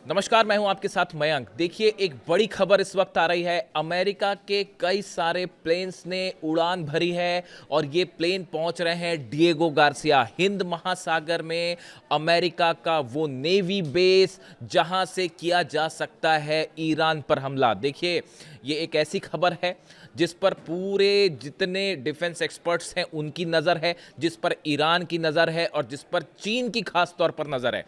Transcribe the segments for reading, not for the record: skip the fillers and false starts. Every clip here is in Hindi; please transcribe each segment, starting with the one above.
नमस्कार, मैं हूं आपके साथ मयंक। देखिए, एक बड़ी खबर इस वक्त आ रही है। अमेरिका के कई सारे प्लेन्स ने उड़ान भरी है और ये प्लेन पहुंच रहे हैं डिएगो गार्सिया, हिंद महासागर में अमेरिका का वो नेवी बेस जहां से किया जा सकता है ईरान पर हमला। देखिए, ये एक ऐसी खबर है जिस पर पूरे जितने डिफेंस एक्सपर्ट्स हैं उनकी नज़र है, जिस पर ईरान की नज़र है और जिस पर चीन की खास तौर पर नज़र है।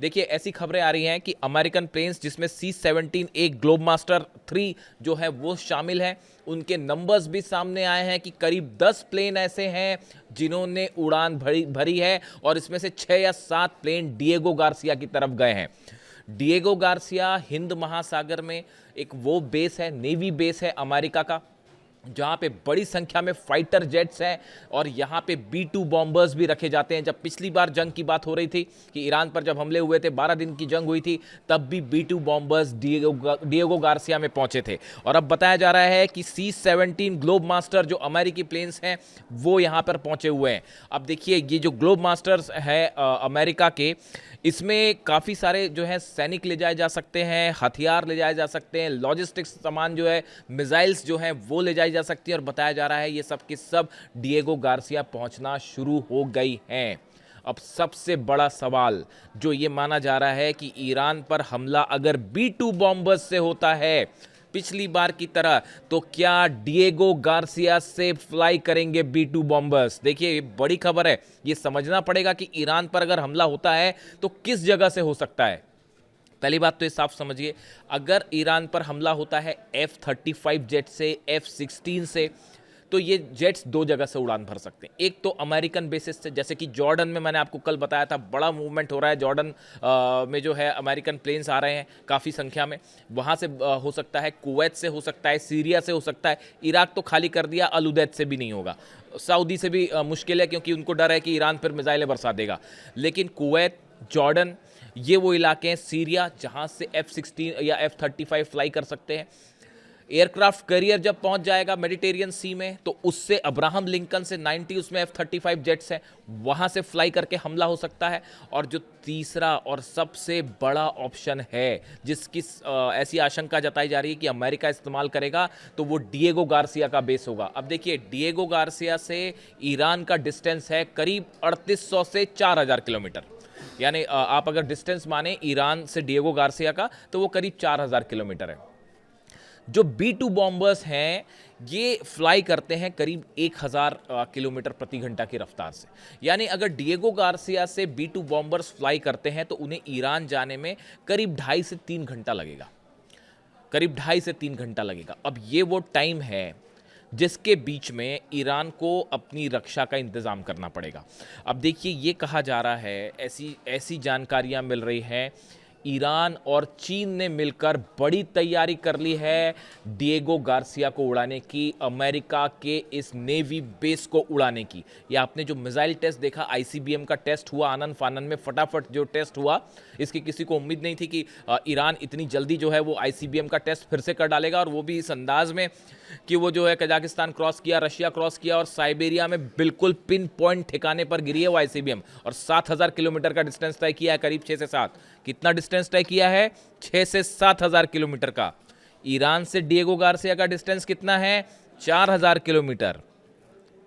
देखिए, ऐसी खबरें आ रही हैं कि अमेरिकन प्लेन्स जिसमें C-17A ग्लोबमास्टर 3 जो है वो शामिल है, उनके नंबर्स भी सामने आए हैं कि करीब 10 प्लेन ऐसे हैं जिन्होंने उड़ान भरी है और इसमें से 6 या 7 प्लेन डिएगो गार्सिया की तरफ गए हैं। डिएगो गार्सिया हिंद महासागर में एक वो बेस है, नेवी बेस है अमेरिका का, जहाँ पे बड़ी संख्या में फाइटर जेट्स हैं और यहाँ पे B-2 बॉम्बर्स भी रखे जाते हैं। जब पिछली बार जंग की बात हो रही थी कि ईरान पर जब हमले हुए थे, 12 दिन की जंग हुई थी, तब भी B-2 बॉम्बर्स डिएगो गार्सिया में पहुंचे थे। और अब बताया जा रहा है कि C-17 ग्लोब मास्टर जो अमेरिकी प्लेन्स हैं वो यहाँ पर पहुंचे हुए हैं। अब देखिए, ये जो ग्लोब मास्टर्स है अमेरिका के, इसमें काफ़ी सारे जो है सैनिक ले जाए जा सकते हैं, हथियार ले जाए जा सकते हैं, लॉजिस्टिक्स सामान जो है, मिसाइल्स जो हैं वो ले जाई जा सकती है। और बताया जा रहा है ये सब के सब डिएगो गार्सिया पहुंचना शुरू हो गई हैं। अब सबसे बड़ा सवाल जो ये माना जा रहा है कि ईरान पर हमला अगर B-2 बॉम्बर्स से होता है पिछली बार की तरह, तो क्या डिएगो गार्सिया से फ्लाई करेंगे B-2 बॉम्बर्स? देखिए, ये बड़ी खबर है। ये समझना पड़ेगा कि ईरान पर अगर हमला होता है तो किस जगह से हो सकता है। पहली बात तो ये साफ समझिए, अगर ईरान पर हमला होता है F-35 जेट से, F-16 से, तो ये जेट्स दो जगह से उड़ान भर सकते हैं। एक तो अमेरिकन बेसिस से, जैसे कि जॉर्डन में मैंने आपको कल बताया था, बड़ा मूवमेंट हो रहा है जॉर्डन में, जो है अमेरिकन प्लेन्स आ रहे हैं काफ़ी संख्या में। वहाँ से हो सकता है, कुवैत से हो सकता है, सीरिया से हो सकता है। इराक तो खाली कर दिया, अल उदैद से भी नहीं होगा। सऊदी से भी मुश्किल है, क्योंकि उनको डर है कि ईरान पर मिसाइलें बरसा देगा। लेकिन कुवैत, जॉर्डन, ये वो इलाके हैं, सीरिया, जहाँ से F-16 या F-35 फ्लाई कर सकते हैं। एयरक्राफ्ट कैरियर जब पहुंच जाएगा मेडिटेरियन सी में, तो उससे अब्राहम लिंकन से 90 उसमें F-35 जेट्स हैं, वहां से फ्लाई करके हमला हो सकता है। और जो तीसरा और सबसे बड़ा ऑप्शन है, जिसकी ऐसी आशंका जताई जा रही है कि अमेरिका इस्तेमाल करेगा, तो वो डिएगो गार्सिया का बेस होगा। अब देखिए, डिएगो गार्सिया से ईरान का डिस्टेंस है करीब 3800 से 4000 किलोमीटर। यानी आप अगर डिस्टेंस माने ईरान से डिएगो गार्सिया का, तो वो करीब 4000 किलोमीटर है। जो B-2 बॉम्बर्स हैं ये फ्लाई करते हैं करीब 1000 किलोमीटर प्रति घंटा की रफ्तार से। यानी अगर डिएगो गार्सिया से B-2 बॉम्बर्स फ्लाई करते हैं तो उन्हें ईरान जाने में करीब 2.5 से 3 घंटा लगेगा, करीब 2.5 से 3 घंटा लगेगा। अब ये वो टाइम है जिसके बीच में ईरान को अपनी रक्षा का इंतज़ाम करना पड़ेगा। अब देखिए, ये कहा जा रहा है, ऐसी जानकारियाँ मिल रही हैं, ईरान और चीन ने मिलकर बड़ी तैयारी कर ली है डिएगो गार्सिया को उड़ाने की, अमेरिका के इस नेवी बेस को उड़ाने की। या आपने जो मिसाइल टेस्ट देखा, ICBM का टेस्ट हुआ आनन फानन में, फटाफट जो टेस्ट हुआ, इसकी किसी को उम्मीद नहीं थी कि ईरान इतनी जल्दी जो है वो ICBM का टेस्ट फिर से कर डालेगा, और वो भी इस अंदाज में कि वो जो है कजाकिस्तान क्रॉस किया, रशिया क्रॉस किया और साइबेरिया में बिल्कुल पिन पॉइंट ठिकाने पर गिरी है वो ICBM। और 7000 किलोमीटर का डिस्टेंस तय किया है, करीब 6 से 7। कितना डिस्टेंस तय किया है? 6 से 7000 किलोमीटर का। ईरान से डिएगो गार्सिया का डिस्टेंस कितना है? 4000 किलोमीटर।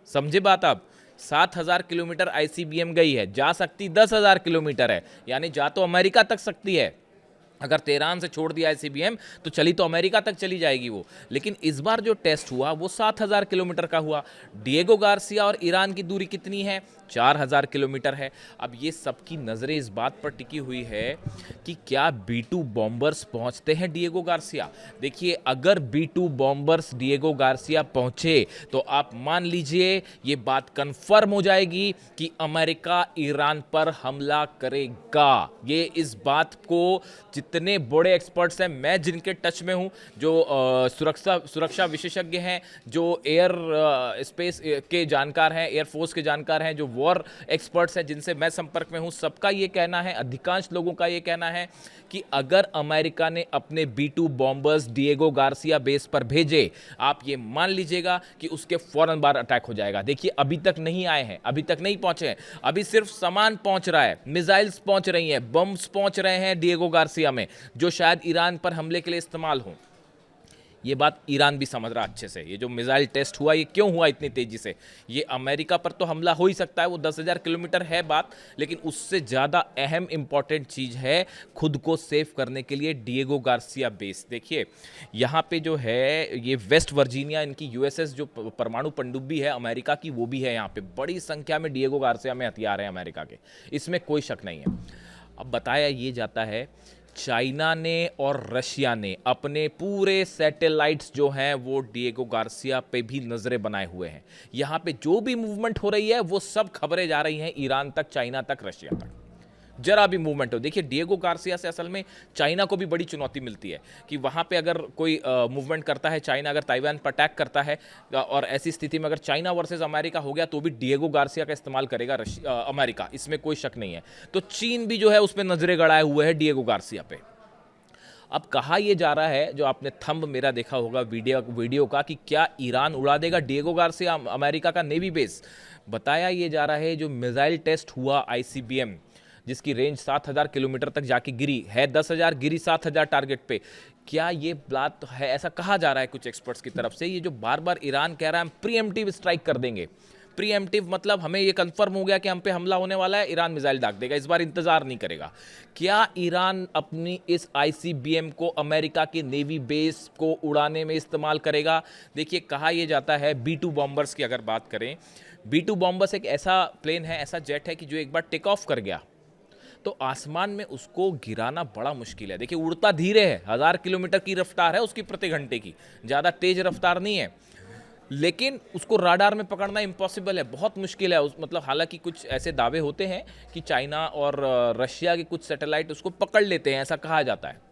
समझे बात आप? 7000 किलोमीटर ICBM गई है, जा सकती 10,000 किलोमीटर है, यानी जा तो अमेरिका तक सकती है। अगर तेहरान से छोड़ दिया ICBM तो चली तो अमेरिका तक चली जाएगी वो। लेकिन इस बार जो टेस्ट हुआ वो 7000 किलोमीटर का हुआ। डिएगो गार्सिया और ईरान की दूरी कितनी है? 4000 किलोमीटर है। अब ये सबकी नज़रें इस बात पर टिकी हुई है कि क्या B-2 बॉम्बर्स पहुंचते हैं डिएगो गार्सिया। देखिए, अगर B-2 बॉम्बर्स डिएगो गार्सिया पहुंचे तो आप मान लीजिए ये बात कंफर्म हो जाएगी कि अमेरिका ईरान पर हमला करेगा। ये इस बात को जितने बड़े एक्सपर्ट्स हैं, मैं जिनके टच में हूं, जो सुरक्षा विशेषज्ञ हैं, जो एयर स्पेस के जानकार हैं, एयरफोर्स के जानकार हैं, जो वॉर एक्सपर्ट्स हैं जिनसे मैं संपर्क में हूं, सबका ये कहना है, अधिकांश लोगों का ये कहना है कि अगर अमेरिका ने अपने B-2 bombers Diego Garcia base पर भेजे, आप ये मान लीजिएगा कि उसके फौरन बाद अटैक हो जाएगा। देखिए, अभी तक नहीं आए हैं, अभी तक नहीं पहुंचे हैं, अभी सिर्फ सामान पहुंच रहा है, मिसाइल्स पहुंच रही हैं, बम्स पहुंच रहे हैं डिएगो गार्सिया में। में जो शायद ईरान पर हमले के लिए इस्तेमाल हों। ये बात ईरान भी समझ रहा अच्छे से। ये जो मिसाइल टेस्ट हुआ ये क्यों हुआ इतनी तेजी से, ये अमेरिका पर तो हमला हो ही सकता है, वो 10,000 किलोमीटर है बात, लेकिन उससे ज़्यादा अहम इंपॉर्टेंट चीज़ है खुद को सेव करने के लिए डिएगो गार्सिया बेस। देखिए यहाँ पे जो है ये वेस्ट वर्जीनिया, इनकी यूएसएस जो परमाणु पनडुब्बी है अमेरिका की, वो भी है यहाँ पे। बड़ी संख्या में डिएगो गार्सिया में हथियार हैं अमेरिका के, इसमें कोई शक नहीं है। अब बताया ये जाता है चाइना ने और रशिया ने अपने पूरे सैटेलाइट्स जो हैं वो डिएगो गार्सिया पे भी नजरें बनाए हुए हैं। यहाँ पे जो भी मूवमेंट हो रही है वो सब खबरें जा रही हैं ईरान तक, चाइना तक, रशिया तक। जरा भी मूवमेंट हो, देखिए डिएगो गार्सिया से असल में चाइना को भी बड़ी चुनौती मिलती है कि वहाँ पे अगर कोई मूवमेंट करता है चाइना, अगर ताइवान पर अटैक करता है, और ऐसी स्थिति में अगर चाइना वर्सेस अमेरिका हो गया तो भी डिएगो गार्सिया का इस्तेमाल करेगा अमेरिका, इसमें कोई शक नहीं है। तो चीन भी जो है उसमें नजरें गड़ाए हुए है डिएगो गार्सिया पे। अब कहा यह जा रहा है, जो आपने थंब मेरा देखा होगा वीडियो का, कि क्या ईरान उड़ा देगा डिएगो गार्सिया, अमेरिका का नेवी बेस। बताया ये जा रहा है जो मिसाइल टेस्ट हुआ आईसीबीएम, जिसकी रेंज 7,000 किलोमीटर तक जाके गिरी है, 10,000 गिरी 7,000 टारगेट पे। क्या ये बात है, ऐसा कहा जा रहा है कुछ एक्सपर्ट्स की तरफ से, ये जो बार बार ईरान कह रहा है हम प्रीएम्प्टिव स्ट्राइक कर देंगे। प्रीएम्प्टिव मतलब हमें ये कंफर्म हो गया कि हम पे हमला होने वाला है, ईरान मिसाइल दाग देगा, इस बार इंतजार नहीं करेगा। क्या ईरान अपनी इस आईसीबीएम को अमेरिका के नेवी बेस को उड़ाने में इस्तेमाल करेगा? देखिए कहा यह जाता है B-2 बॉम्बर्स की अगर बात करें, B-2 बॉम्बर्स एक ऐसा प्लेन है, ऐसा जेट है कि जो एक बार टेक ऑफ कर गया तो आसमान में उसको गिराना बड़ा मुश्किल है। देखिए उड़ता धीरे है, 1000 किलोमीटर की रफ्तार है उसकी प्रति घंटे की, ज़्यादा तेज रफ्तार नहीं है, लेकिन उसको राडार में पकड़ना इम्पॉसिबल है, बहुत मुश्किल है। मतलब हालांकि कुछ ऐसे दावे होते हैं कि चाइना और रशिया के कुछ सैटेलाइट उसको पकड़ लेते हैं, ऐसा कहा जाता है,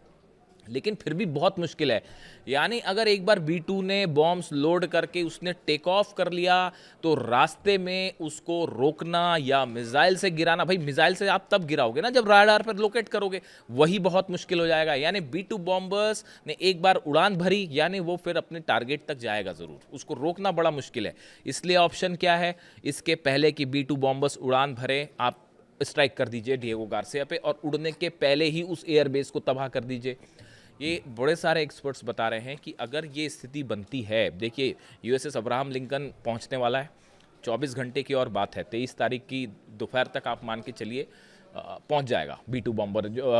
लेकिन फिर भी बहुत मुश्किल है। यानी अगर एक बार B-2 ने बॉम्ब्स लोड करके उसने टेक ऑफ कर लिया तो रास्ते में उसको रोकना या मिसाइल से गिराना, भाई मिसाइल से आप तब गिराओगे ना जब राडार पर लोकेट करोगे, वही बहुत मुश्किल हो जाएगा। यानी B-2 बॉम्बर्स ने एक बार उड़ान भरी, यानी वो फिर अपने टारगेट तक जाएगा ज़रूर, उसको रोकना बड़ा मुश्किल है। इसलिए ऑप्शन क्या है, इसके पहले कि B-2 बॉम्बर्स उड़ान भरे, आप स्ट्राइक कर दीजिए डिएगो गार्सिया पे, और उड़ने के पहले ही उस एयरबेस को तबाह कर दीजिए। ये बड़े सारे एक्सपर्ट्स बता रहे हैं कि अगर ये स्थिति बनती है, देखिए यूएसएस अब्राहम लिंकन पहुंचने वाला है, 24 घंटे की और बात है, 23 तारीख की दोपहर तक आप मान के चलिए पहुंच जाएगा B-2 बॉम्बर। जो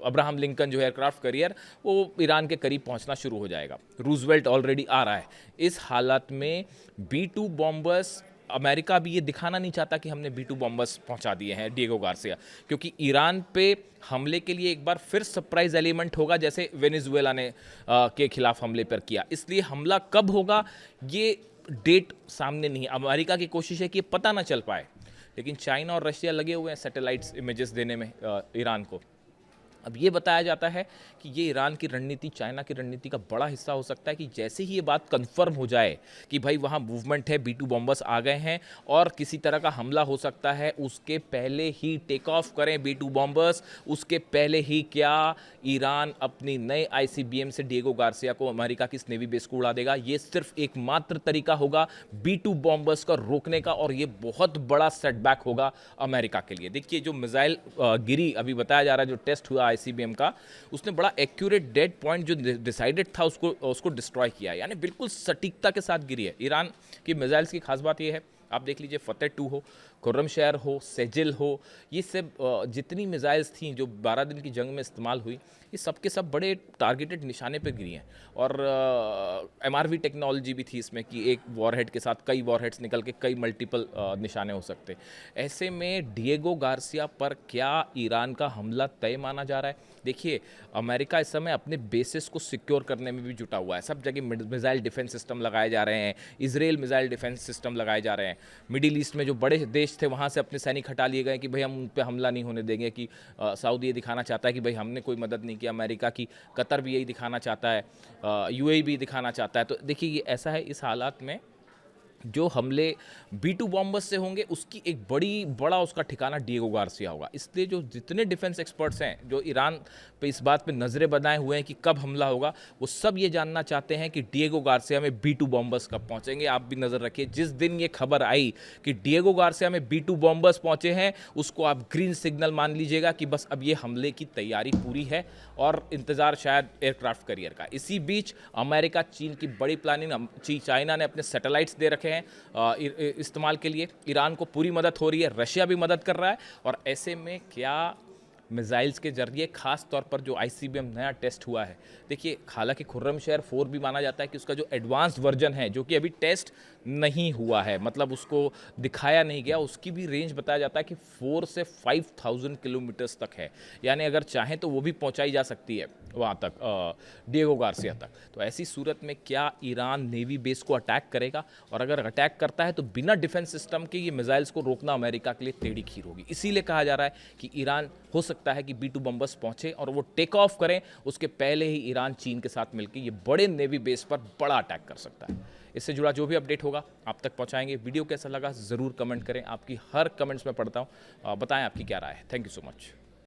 अब्राहम लिंकन जो एयरक्राफ्ट कैरियर, वो ईरान के करीब पहुंचना शुरू हो जाएगा। रूजवेल्ट ऑलरेडी आ रहा है। इस हालत में B-2 बॉम्बर्स, अमेरिका भी ये दिखाना नहीं चाहता कि हमने B-2 बॉम्बर्स पहुंचा दिए हैं डिएगो गार्सिया, क्योंकि ईरान पे हमले के लिए एक बार फिर सरप्राइज एलिमेंट होगा, जैसे वेनेजुएला ने के खिलाफ हमले पर किया। इसलिए हमला कब होगा ये डेट सामने नहीं, अमेरिका की कोशिश है कि ये पता ना चल पाए, लेकिन चाइना और रशिया लगे हुए हैं सैटेलाइट्स इमेजेस देने में ईरान को। अब ये बताया जाता है कि ये ईरान की रणनीति, चाइना की रणनीति का बड़ा हिस्सा हो सकता है कि जैसे ही ये बात कंफर्म हो जाए कि भाई वहाँ मूवमेंट है, B-2 बॉम्बर्स आ गए हैं और किसी तरह का हमला हो सकता है, उसके पहले ही टेक ऑफ करें B-2 बॉम्बर्स। उसके पहले ही क्या ईरान अपनी नए आईसीबीएम से डिएगो गार्सिया को, अमेरिका की इस नेवी बेस को उड़ा देगा। ये सिर्फ एकमात्र तरीका होगा B-2 बॉम्बर्स का रोकने का, और ये बहुत बड़ा सेटबैक होगा अमेरिका के लिए। देखिए जो मिसाइल गिरी, अभी बताया जा रहा है जो टेस्ट हुआ आईसीबीएम का, उसने बड़ा एक्यूरेट डेड पॉइंट जो डिसाइडेड था उसको डिस्ट्रॉय किया, यानी बिल्कुल सटीकता के साथ गिरी है। ईरान की मिसाइल्स की खास बात यह है, आप देख लीजिए फतेह 2 हो, खुर्रमशहर हो, सेजिल हो, ये सब जितनी मिसाइल्स थी जो 12 दिन की जंग में इस्तेमाल हुई, ये सब के सब बड़े टारगेटेड निशाने पे गिरी हैं। और MRV टेक्नोलॉजी भी थी इसमें कि एक वॉरहेड के साथ कई वॉरहेड्स निकल के कई मल्टीपल निशाने हो सकते। ऐसे में डिएगो गार्सिया पर क्या ईरान का हमला तय माना जा रहा है? देखिए अमेरिका इस समय अपने बेसिस को सिक्योर करने में भी जुटा हुआ है, सब जगह मिसाइल डिफेंस सिस्टम लगाए जा रहे हैं, इजराइल मिसाइल डिफेंस सिस्टम लगाए जा रहे हैं। मिडिल ईस्ट में जो बड़े देश थे वहाँ से अपने सैनिक हटा लिए गए कि भाई हम उन पर हमला नहीं होने देंगे, कि सऊदी ये दिखाना चाहता है कि भाई हमने कोई मदद नहीं की अमेरिका की, कतर भी यही दिखाना चाहता है, UAE भी दिखाना चाहता है। तो देखिए ये ऐसा है, इस हालात में जो हमले B-2 बॉम्बर्स से होंगे उसकी एक बड़ा उसका ठिकाना डिएगो गार्सिया होगा। इसलिए जो जितने डिफेंस एक्सपर्ट्स हैं जो ईरान पे इस बात पे नज़रें बनाए हुए हैं कि कब हमला होगा। वो सब ये जानना चाहते हैं कि डिएगो गार्सिया में B2 बॉम्बर्स कब पहुंचेंगे। आप भी नज़र रखिए, जिस दिन ये खबर आई कि डिएगो गार्सिया में B2 बॉम्बर्स पहुंचे हैं, उसको आप ग्रीन सिग्नल मान लीजिएगा कि बस अब ये हमले की तैयारी पूरी है और इंतज़ार शायद एयरक्राफ्ट कैरियर का। इसी बीच अमेरिका चीन की बड़ी प्लानिंग, चाइना ने अपने सैटेलाइट्स दे रखे हैं इस्तेमाल के लिए, ईरान को पूरी मदद हो रही है, रशिया भी मदद कर रहा है। और ऐसे में क्या मिसाइल्स के जरिए खास तौर पर जो ICBM नया टेस्ट हुआ है, देखिए हालांकि खुर्रमशहर 4 भी माना जाता है कि उसका जो एडवांस्ड वर्जन है जो कि अभी टेस्ट नहीं हुआ है, मतलब उसको दिखाया नहीं गया, उसकी भी रेंज बताया जाता है कि 4 से 5000 किलोमीटर्स तक है। यानी अगर चाहें तो वो भी पहुंचाई जा सकती है वहाँ तक, डिएगो गार्सिया तक। तो ऐसी सूरत में क्या ईरान नेवी बेस को अटैक करेगा, और अगर अटैक करता है तो बिना डिफेंस सिस्टम के ये मिसाइल्स को रोकना अमेरिका के लिए टेढ़ी खीर होगी। इसीलिए कहा जा रहा है कि ईरान हो सकता है कि B2 बम्बर्स पहुंचे और वो टेक ऑफ करें, उसके पहले ही ईरान चीन के साथ मिलकर ये बड़े नेवी बेस पर बड़ा अटैक कर सकता है। इससे जुड़ा जो भी अपडेट होगा आप तक पहुंचाएंगे। वीडियो कैसा लगा ज़रूर कमेंट करें, आपकी हर कमेंट्स में पढ़ता हूं। बताएं आपकी क्या राय है। Thank you so much.